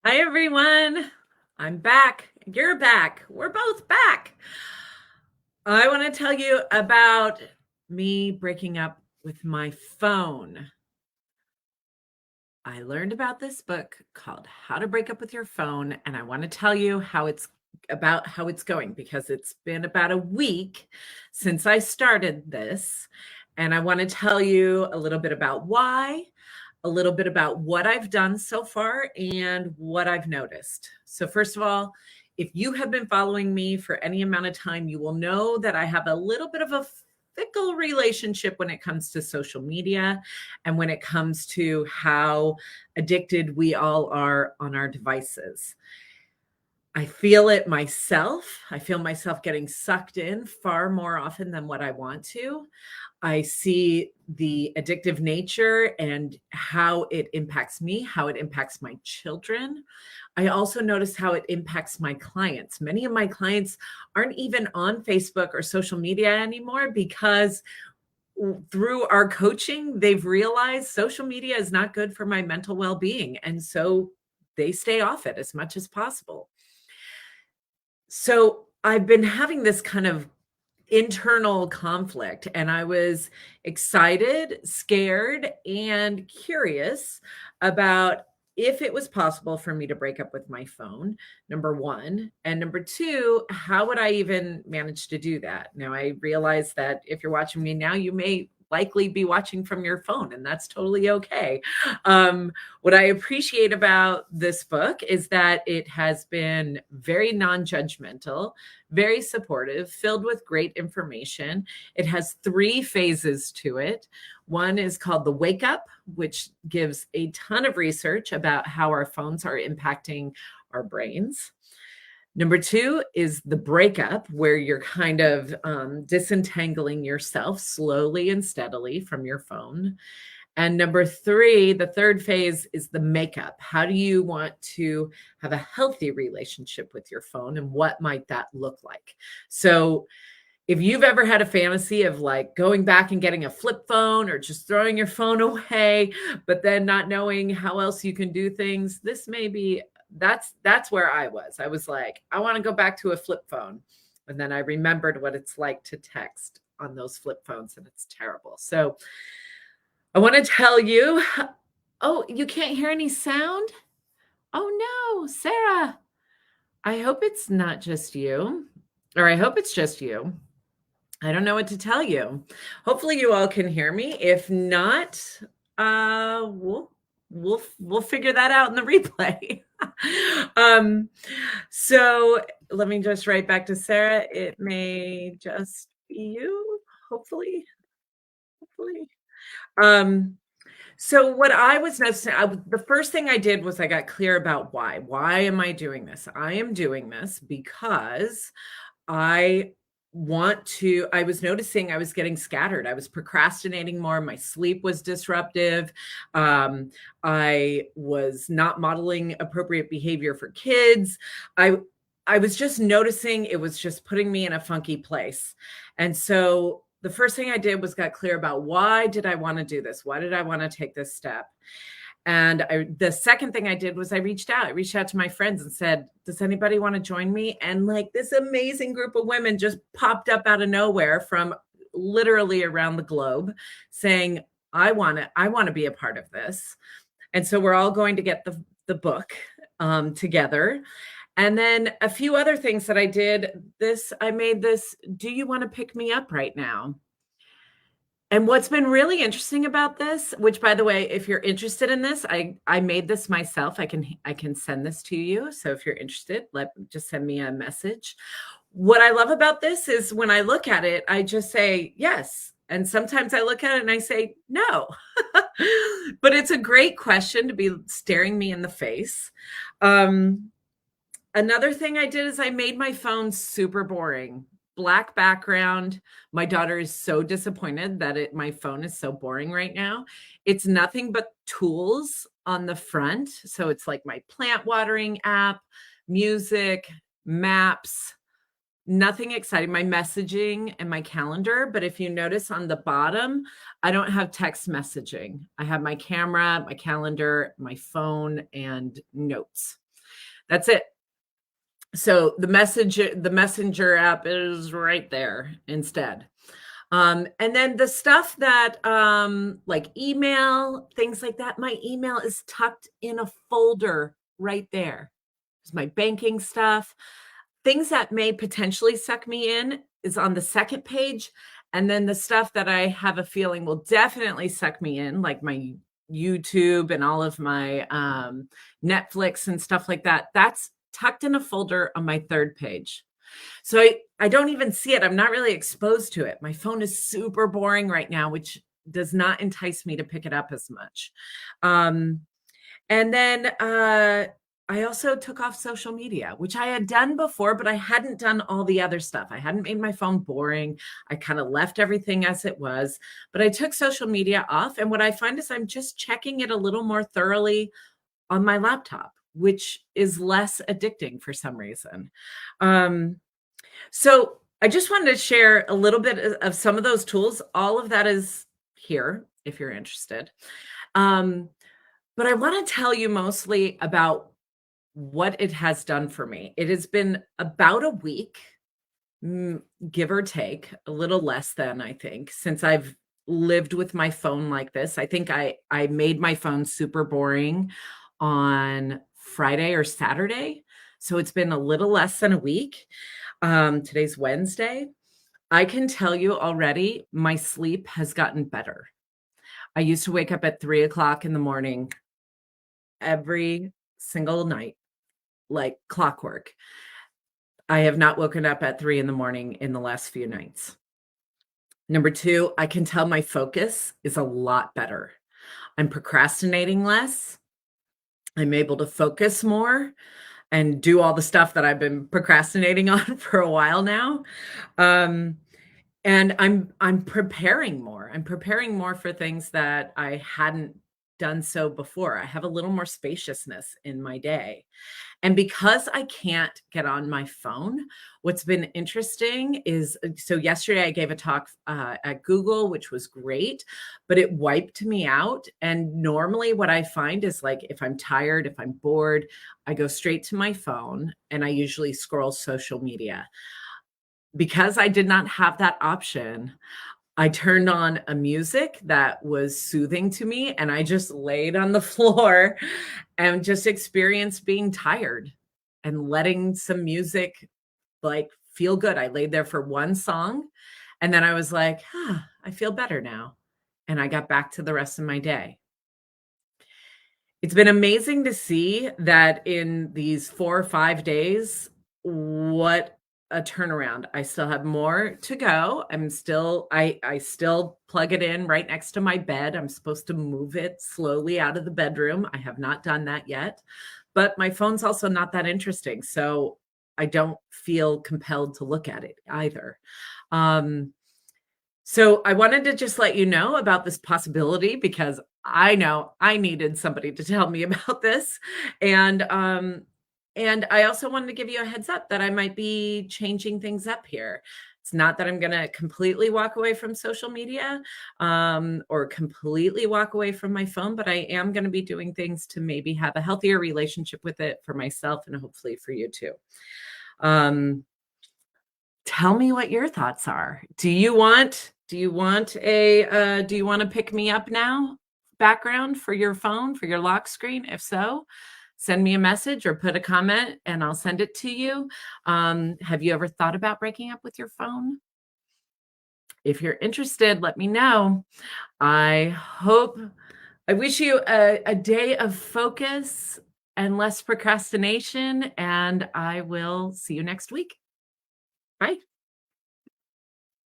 Hi, everyone. I'm back. You're back. We're both back. I want to tell you about me breaking up with my phone. I learned about this book called How to Break Up with Your Phone, and I want to tell you how it's going because it's been about a week since I started this, and I want to tell you a little bit about why, a little bit about what I've done so far and what I've noticed. So, first of all, if you have been following me for any amount of time, you will know that I have a little bit of a fickle relationship when it comes to social media and when it comes to how addicted we all are on our devices. I feel it myself. I feel myself getting sucked in far more often than what I want to. I see the addictive nature and how it impacts me, how it impacts my children. I also notice how it impacts my clients. Many of my clients aren't even on Facebook or social media anymore because through our coaching, they've realized social media is not good for my mental well being. And so they stay off it as much as possible. So I've been having this kind of internal conflict, and I was excited, scared, and curious about if it was possible for me to break up with my phone, number one. And number two, how would I even manage to do that? Now, I realize that if you're watching me now, you may likely be watching from your phone, and that's totally okay. What I appreciate about this book is that it has been very non judgmental, very supportive, filled with great information. It has three phases to it. One is called the wake up, which gives a ton of research about how our phones are impacting our brains. Number two is the breakup, where you're kind of disentangling yourself slowly and steadily from your phone. And number three, the third phase is the makeup. How do you want to have a healthy relationship with your phone, and what might that look like? So, if you've ever had a fantasy of like going back and getting a flip phone or just throwing your phone away, but then not knowing how else you can do things, this may be that's where I was. I was like, I want to go back to a flip phone. And then I remembered what it's like to text on those flip phones, and it's terrible. So I want to tell you, oh, you can't hear any sound? Oh no, Sarah. I hope it's not just you, or I hope it's just you. I don't know what to tell you. Hopefully you all can hear me. If not, we'll figure that out in the replay. um, so let me just write back to Sarah. It may just be you, hopefully. Hopefully. Um, so what I was noticing, the first thing I did was I got clear about why. Why am I doing this? I am doing this because I I was noticing I was getting scattered. I was procrastinating more. My sleep was disruptive. Um, I was not modeling appropriate behavior for kids. I, I was just noticing it was just putting me in a funky place. And so the first thing I did was got clear about why did I want to do this? Why did I want to take this step? And the second thing I did was I reached out. I reached out to my friends and said, does anybody want to join me? And like this amazing group of women just popped up out of nowhere from literally around the globe saying, I want to be a part of this. And so we're all going to get the book together. And then a few other things that I did. I made this, do you want to pick me up right now? And what's been really interesting about this, which by the way, if you're interested in this, I made this myself. I can send this to you. So if you're interested, just send me a message. What I love about this is when I look at it, I just say yes. And sometimes I look at it and I say no. But it's a great question to be staring me in the face. Another thing I did is I made my phone super boring. Black background. My daughter is so disappointed that my phone is so boring right now. It's nothing but tools on the front. So it's like my plant watering app, music, maps, nothing exciting, my messaging and my calendar. But if you notice on the bottom, I don't have text messaging. I have my camera, my calendar, my phone, and notes. That's it. So the messenger app is right there instead. And then the stuff that, like email, things like that, my email is tucked in a folder right there. There's my banking stuff. Things that may potentially suck me in is on the second page. And then the stuff that I have a feeling will definitely suck me in, like my YouTube and all of my Netflix and stuff like that, that's tucked in a folder on my third page. So I don't even see it. I'm not really exposed to it. My phone is super boring right now, which does not entice me to pick it up as much. Um, and then I also took off social media, which I had done before, but I hadn't done all the other stuff. I hadn't made my phone boring. I kind of left everything as it was, but I took social media off. And what I find is I'm just checking it a little more thoroughly on my laptop, which is less addicting for some reason. Um, so I just wanted to share a little bit of some of those tools. All of that is here if you're interested. Um, but I want to tell you mostly about what it has done for me. It has been about a week, mm, give or take, a little less than I think, since I've lived with my phone like this. I think I made my phone super boring on Friday or Saturday. So it's been a little less than a week. Today's Wednesday. I can tell you already, my sleep has gotten better. I used to wake up at 3 o'clock in the morning every single night, like clockwork. I have not woken up at 3 in the morning in the last few nights. Number two, I can tell my focus is a lot better. I'm procrastinating less. I'm able to focus more and do all the stuff that I've been procrastinating on for a while now. Um, And I'm preparing more. I'm preparing more for things that I hadn't done so before. I have a little more spaciousness in my day. And because I can't get on my phone, what's been interesting is so yesterday I gave a talk at Google, which was great, but it wiped me out. And normally, what I find is like if I'm tired, if I'm bored, I go straight to my phone and I usually scroll social media. Because I did not have that option, I turned on a music that was soothing to me, and I just laid on the floor and just experienced being tired and letting some music, like, feel good. I laid there for one song, and then I was like, "Ah, I feel better now," and I got back to the rest of my day. It's been amazing to see that in these 4 or 5 days, what a turnaround. I still have more to go. I still plug it in right next to my bed. I'm supposed to move it slowly out of the bedroom. I have not done that yet, but my phone's also not that interesting, so I don't feel compelled to look at it either. Um, so I wanted to just let you know about this possibility because I know I needed somebody to tell me about this. And and I also wanted to give you a heads up that I might be changing things up here. It's not that I'm going to completely walk away from social media or completely walk away from my phone, but I am going to be doing things to maybe have a healthier relationship with it for myself and hopefully for you too. Um, Tell me what your thoughts are. Do you want to pick me up now background for your phone, for your lock screen? If so, send me a message or put a comment and I'll send it to you. Have you ever thought about breaking up with your phone? If you're interested, let me know. I wish you a day of focus and less procrastination, and I will see you next week. Bye.